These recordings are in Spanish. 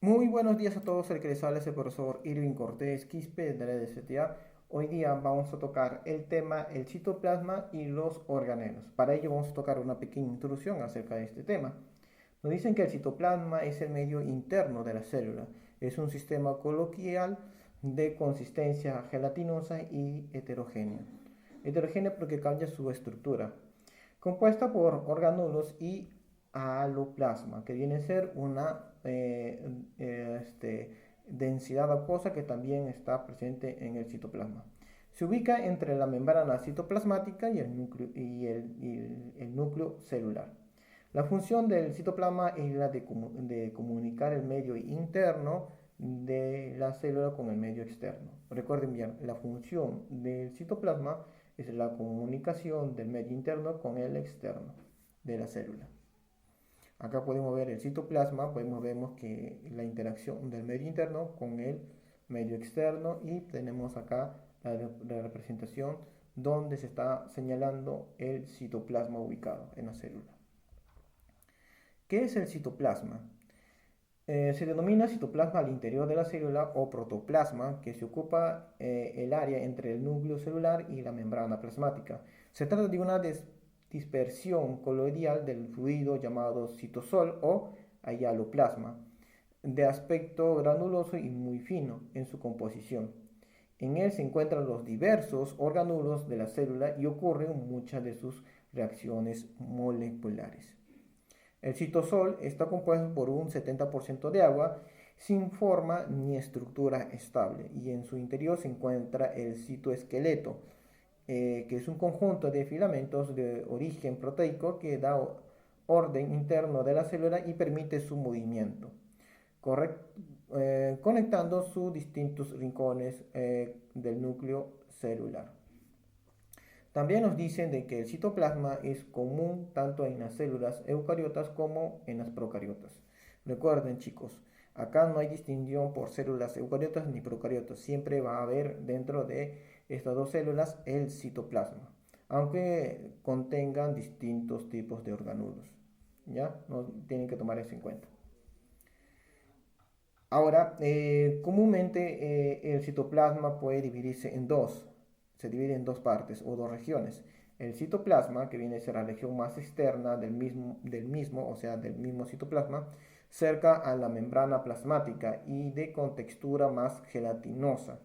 Muy buenos días a todos, el que les habla es el profesor Irving Cortés Quispe de la DCTA. Hoy día vamos a tocar el tema el citoplasma y los organelos. Para ello vamos a tocar una pequeña introducción acerca de este tema. Nos dicen que el citoplasma es el medio interno de la célula. Es un sistema coloquial de consistencia gelatinosa y heterogénea. Heterogénea porque cambia su estructura, compuesta por orgánulos y aloplasma, que viene a ser una densidad acuosa que también está presente en el citoplasma. Se ubica entre la membrana citoplasmática y el núcleo celular. La función del citoplasma es la de comunicar el medio interno de la célula con el medio externo. Recuerden bien, la función del citoplasma es la comunicación del medio interno con el externo de la célula. Acá podemos ver el citoplasma, vemos que la interacción del medio interno con el medio externo y tenemos acá la representación donde se está señalando el citoplasma ubicado en la célula. ¿Qué es el citoplasma? Se denomina citoplasma al interior de la célula o protoplasma, que se ocupa el área entre el núcleo celular y la membrana plasmática. Se trata de una dispersión coloidal del fluido llamado citosol o hialoplasma, de aspecto granuloso y muy fino en su composición. En él se encuentran los diversos orgánulos de la célula y ocurren muchas de sus reacciones moleculares. El citosol está compuesto por un 70% de agua sin forma ni estructura estable y en su interior se encuentra el citoesqueleto, que es un conjunto de filamentos de origen proteico que da orden interno de la célula y permite su movimiento, conectando sus distintos rincones del núcleo celular. También nos dicen de que el citoplasma es común tanto en las células eucariotas como en las procariotas. Recuerden, chicos, acá no hay distinción por células eucariotas ni procariotas. Siempre va a haber dentro de estas dos células el citoplasma, aunque contengan distintos tipos de organulos. ¿Ya? No tienen que tomar eso en cuenta. Ahora, comúnmente el citoplasma puede dividirse en dos. Se divide en dos partes o dos regiones. El citoplasma, que viene a ser la región más externa o sea, del mismo citoplasma, cerca a la membrana plasmática y de contextura más gelatinosa.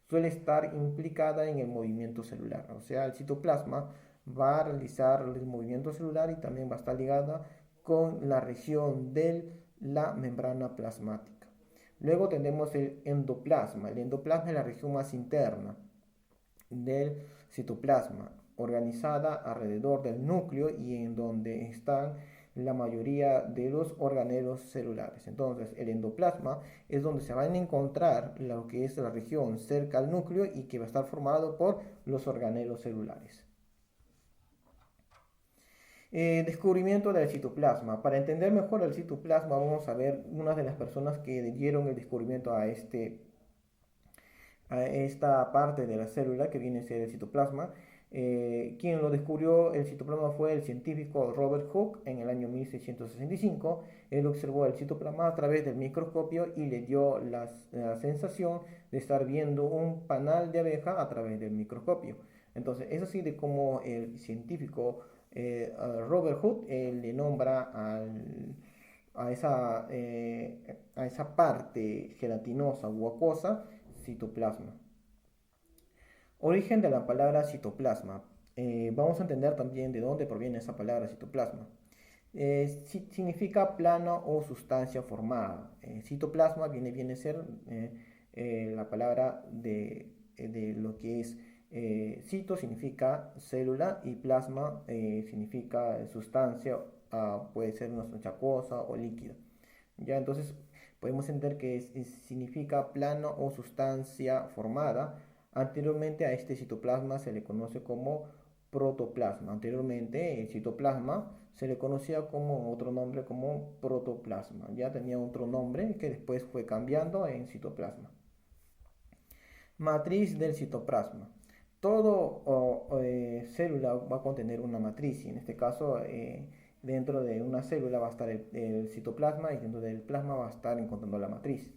Suele estar implicada en el movimiento celular. O sea, el citoplasma va a realizar el movimiento celular y también va a estar ligada con la región de la membrana plasmática. Luego tenemos el endoplasma. El endoplasma es la región más interna del citoplasma, organizada alrededor del núcleo y en donde están la mayoría de los organelos celulares. Entonces, el endoplasma es donde se van a encontrar lo que es la región cerca al núcleo y que va a estar formado por los organelos celulares. Descubrimiento del citoplasma. Para entender mejor el citoplasma, vamos a ver una de las personas que dieron el descubrimiento a esta parte de la célula que viene a ser el citoplasma. Quien lo descubrió el citoplasma fue el científico Robert Hooke en el año 1665. Él observó el citoplasma a través del microscopio y le dio la sensación de estar viendo un panal de abeja a través del microscopio. Entonces, es así de como el científico Robert Hooke le nombra a esa parte gelatinosa o acuosa citoplasma. Origen de la palabra citoplasma. Vamos a entender también de dónde proviene esa palabra citoplasma. Significa plano o sustancia formada. Citoplasma viene a ser la palabra de lo que es cito significa célula y plasma significa sustancia, puede ser una sustancia acuosa o líquida. Ya entonces podemos entender que significa plano o sustancia formada. Anteriormente a este citoplasma se le conoce como protoplasma. Anteriormente el citoplasma se le conocía como otro nombre como protoplasma. Ya tenía otro nombre que después fue cambiando en citoplasma. Matriz del citoplasma. Todo célula va a contener una matriz y en este caso Dentro de una célula va a estar el citoplasma y dentro del plasma va a estar encontrando la matriz.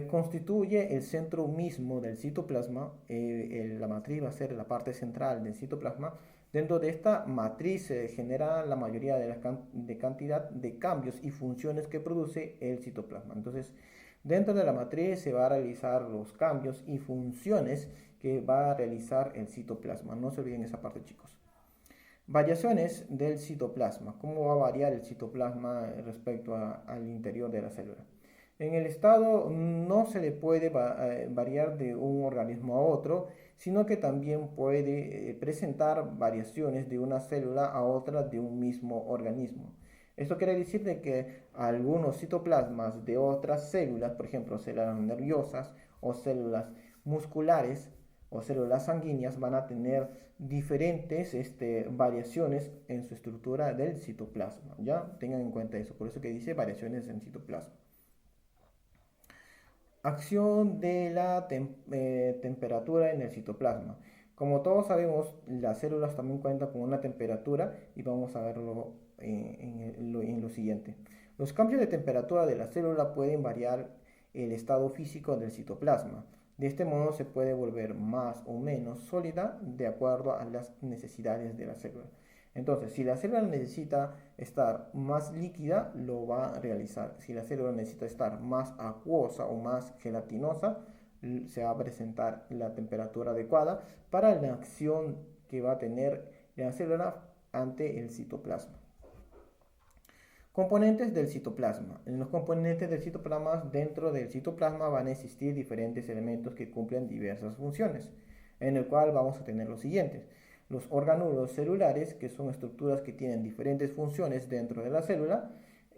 Constituye el centro mismo del citoplasma. La matriz va a ser la parte central del citoplasma. Dentro de esta matriz se genera la mayoría de la cantidad de cambios y funciones que produce el citoplasma. Entonces, dentro de la matriz se va a realizar los cambios y funciones que va a realizar el citoplasma. No se olviden esa parte, chicos. Variaciones del citoplasma. ¿Cómo va a variar el citoplasma respecto al interior de la célula? En el estado no se le puede variar de un organismo a otro, sino que también puede presentar variaciones de una célula a otra de un mismo organismo. Esto quiere decir de que algunos citoplasmas de otras células, por ejemplo, células nerviosas o células musculares o células sanguíneas, van a tener diferentes variaciones en su estructura del citoplasma. Ya tengan en cuenta eso, por eso que dice variaciones en citoplasma. Acción de la temperatura en el citoplasma. Como todos sabemos, las células también cuentan con una temperatura y vamos a verlo en lo siguiente. Los cambios de temperatura de la célula pueden variar el estado físico del citoplasma. De este modo se puede volver más o menos sólida de acuerdo a las necesidades de la célula. Entonces, si la célula necesita estar más líquida, lo va a realizar. Si la célula necesita estar más acuosa o más gelatinosa, se va a presentar la temperatura adecuada para la acción que va a tener la célula ante el citoplasma. Componentes del citoplasma. En los componentes del citoplasma, dentro del citoplasma van a existir diferentes elementos que cumplen diversas funciones, en el cual vamos a tener los siguientes. Los organulos celulares, que son estructuras que tienen diferentes funciones dentro de la célula.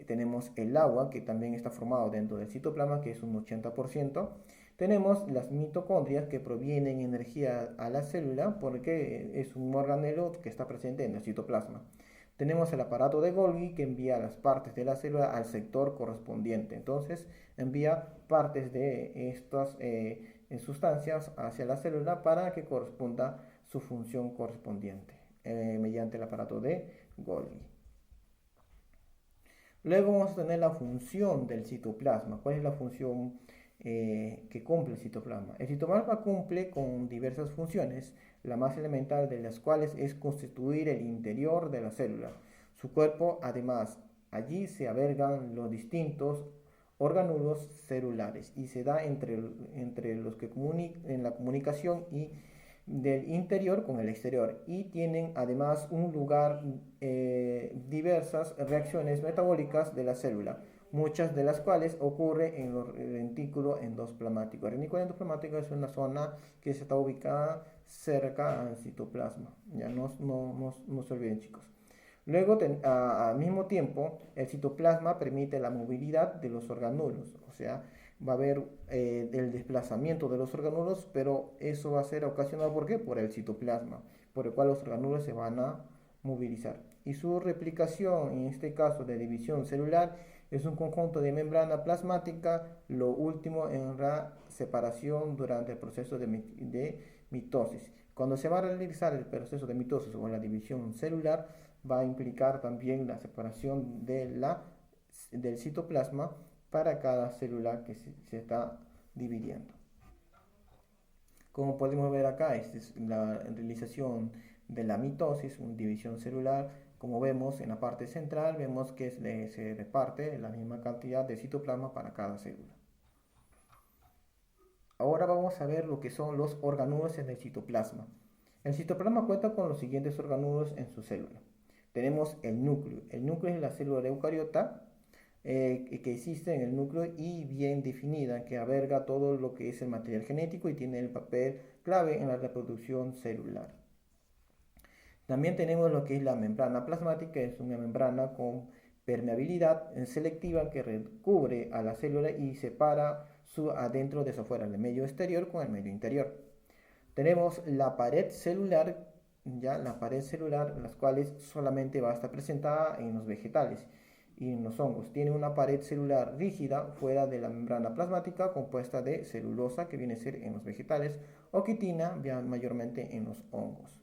Tenemos el agua, que también está formado dentro del citoplasma, que es un 80%. Tenemos las mitocondrias, que provienen energía a la célula porque es un organelo que está presente en el citoplasma. Tenemos el aparato de Golgi, que envía las partes de la célula al sector correspondiente. Entonces, envía partes de estas sustancias hacia la célula para que corresponda su función correspondiente mediante el aparato de Golgi. Luego vamos a tener la función del citoplasma. ¿Cuál es la función que cumple el citoplasma? El citoplasma cumple con diversas funciones, la más elemental de las cuales es constituir el interior de la célula. Su cuerpo, además, allí se albergan los distintos organulos celulares y se da entre los que en la comunicación y del interior con el exterior, y tienen además un lugar diversas reacciones metabólicas de la célula, muchas de las cuales ocurren en el retículo endoplasmático. El retículo endoplasmático es una zona que está ubicada cerca al citoplasma. Ya no se olviden, chicos. Luego, al mismo tiempo, el citoplasma permite la movilidad de los organulos, o sea, va a haber el desplazamiento de los organulos, pero eso va a ser ocasionado ¿por qué? Por el citoplasma, por el cual los organulos se van a movilizar. Y su replicación, en este caso de división celular, es un conjunto de membrana plasmática, lo último en la separación durante el proceso de mitosis. Cuando se va a realizar el proceso de mitosis o la división celular, va a implicar también la separación del citoplasma para cada célula que se está dividiendo. Como podemos ver acá, esta es la realización de la mitosis, una división celular. Como vemos en la parte central, vemos que se reparte la misma cantidad de citoplasma para cada célula. Ahora vamos a ver lo que son los organulos en el citoplasma. El citoplasma cuenta con los siguientes organulos en su célula. Tenemos el núcleo. El núcleo es la célula eucariota que existe en el núcleo y bien definida, que alberga todo lo que es el material genético y tiene el papel clave en la reproducción celular. También tenemos lo que es la membrana plasmática, es una membrana con permeabilidad selectiva que recubre a la célula y separa su adentro de su afuera, el medio exterior con el medio interior. Tenemos la pared celular, las cuales solamente va a estar presentada en los vegetales y en los hongos. Tiene una pared celular rígida fuera de la membrana plasmática compuesta de celulosa, que viene a ser en los vegetales, o quitina, mayormente en los hongos.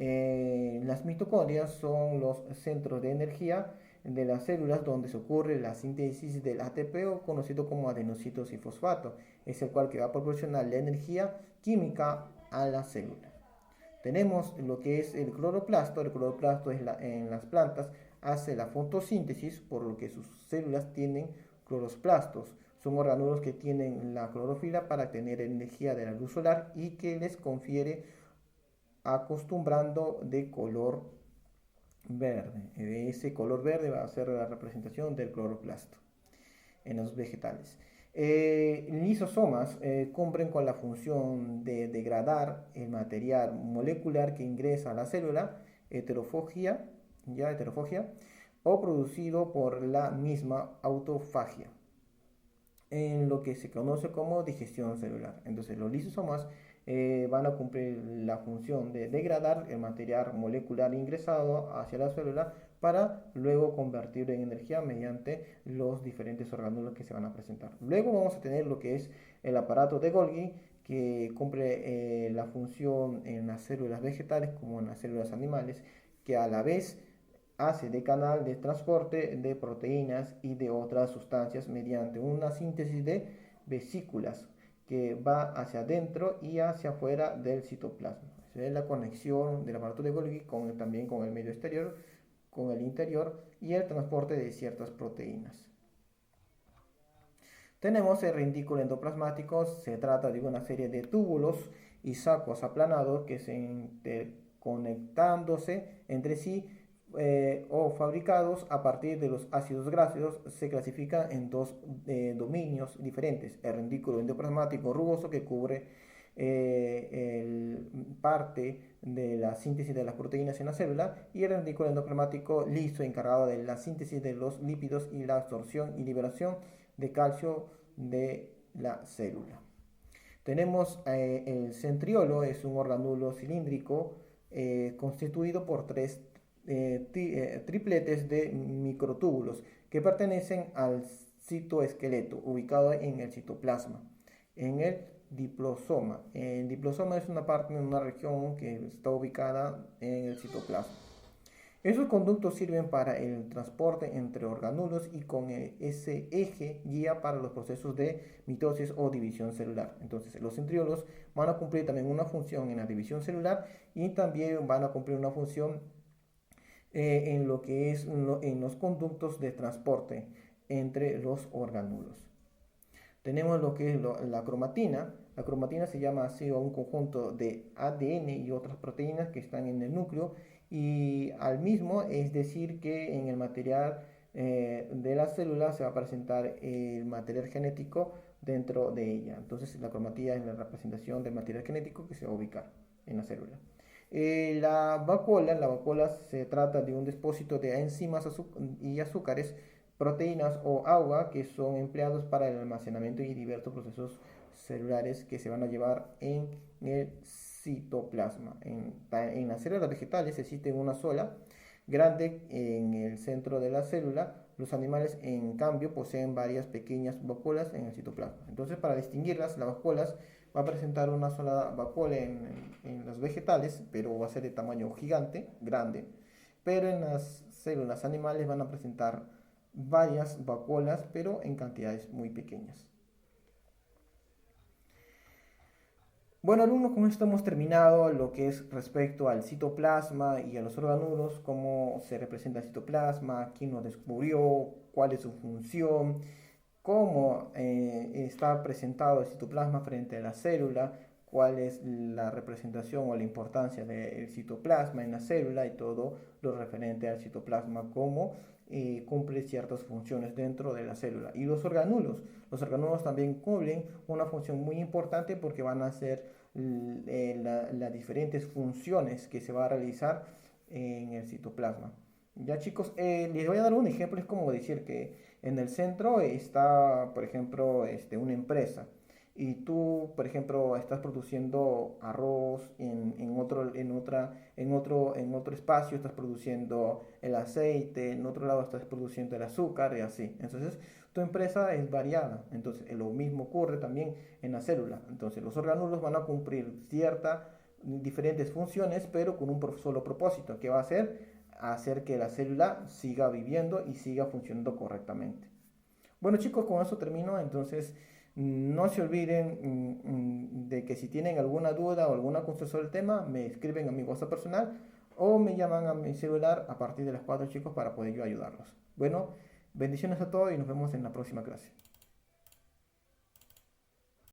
Las mitocondrias son los centros de energía de las células donde se ocurre la síntesis del ATP, o conocido como adenocitos fosfato, es el cual que va a proporcionar la energía química a la célula. Tenemos lo que es el cloroplasto. El cloroplasto en las plantas hace la fotosíntesis, por lo que sus células tienen cloroplastos. Son orgánulos que tienen la clorofila para tener energía de la luz solar y que les confiere acostumbrando de color verde. Ese color verde va a ser la representación del cloroplasto en los vegetales. Lisosomas cumplen con la función de degradar el material molecular que ingresa a la célula, heterofagia, o producido por la misma autofagia, en lo que se conoce como digestión celular. Entonces los lisosomas van a cumplir la función de degradar el material molecular ingresado hacia la célula para luego convertirlo en energía mediante los diferentes orgánulos que se van a presentar. Luego vamos a tener lo que es el aparato de Golgi, que cumple la función en las células vegetales como en las células animales, que a la vez hace de canal de transporte de proteínas y de otras sustancias mediante una síntesis de vesículas que va hacia adentro y hacia afuera del citoplasma. Esa es la conexión del aparato de Golgi también con el medio exterior, con el interior, y el transporte de ciertas proteínas. Tenemos el retículo endoplasmático. Se trata de una serie de túbulos y sacos aplanados que se interconectándose entre sí o fabricados a partir de los ácidos grasos. Se clasifican en dos dominios diferentes: el retículo endoplasmático rugoso, que cubre parte de la síntesis de las proteínas en la célula, y el retículo endoplasmático liso, encargado de la síntesis de los lípidos y la absorción y liberación de calcio de la célula. Tenemos el centriolo. Es un organulo cilíndrico constituido por tres tripletes de microtúbulos que pertenecen al citoesqueleto, ubicado en el citoplasma, en el diplosoma. El diplosoma es una parte de una región que está ubicada en el citoplasma. Esos conductos sirven para el transporte entre orgánulos y con ese eje guía para los procesos de mitosis o división celular. Entonces los centriolos van a cumplir también una función en la división celular, y también van a cumplir una función en lo que es en los conductos de transporte entre los orgánulos. Tenemos lo que es la cromatina. La cromatina se llama así a un conjunto de ADN y otras proteínas que están en el núcleo y al mismo, es decir, que en el material de la célula se va a presentar el material genético dentro de ella. Entonces la cromatina es la representación del material genético que se va a ubicar en la célula. La vacuola se trata de un depósito de enzimas y azúcares, proteínas o agua que son empleados para el almacenamiento y diversos procesos celulares que se van a llevar en el citoplasma. En las células vegetales existe una sola grande en el centro de la célula. Los animales, en cambio, poseen varias pequeñas vacuolas en el citoplasma. Entonces, para distinguirlas, las vacuolas va a presentar una sola vacuola en los vegetales, pero va a ser de tamaño gigante, grande. Pero en las células animales van a presentar varias vacuolas, pero en cantidades muy pequeñas. Bueno, alumnos, con esto hemos terminado lo que es respecto al citoplasma y a los orgánulos, cómo se representa el citoplasma, quién lo descubrió, cuál es su función, cómo está presentado el citoplasma frente a la célula, cuál es la representación o la importancia del citoplasma en la célula y todo lo referente al citoplasma, cómo cumple ciertas funciones dentro de la célula. Y los orgánulos también cumplen una función muy importante porque van a ser las diferentes funciones que se va a realizar en el citoplasma. Ya, chicos, les voy a dar un ejemplo. Es como decir que en el centro está, por ejemplo, una empresa, y tú, por ejemplo, estás produciendo arroz en otro espacio estás produciendo el aceite, en otro lado estás produciendo el azúcar y así. Entonces, tu empresa es variada. Entonces, lo mismo ocurre también en la célula. Entonces, los orgánulos van a cumplir cierta diferentes funciones, pero con un solo propósito, que va a hacer que la célula siga viviendo y siga funcionando correctamente. Bueno chicos, con eso termino. Entonces no se olviden de que si tienen alguna duda o alguna consulta sobre el tema, me escriben a mi WhatsApp personal o me llaman a mi celular a partir de las 4 chicos para poder yo ayudarlos. Bueno, bendiciones a todos y nos vemos en la próxima clase.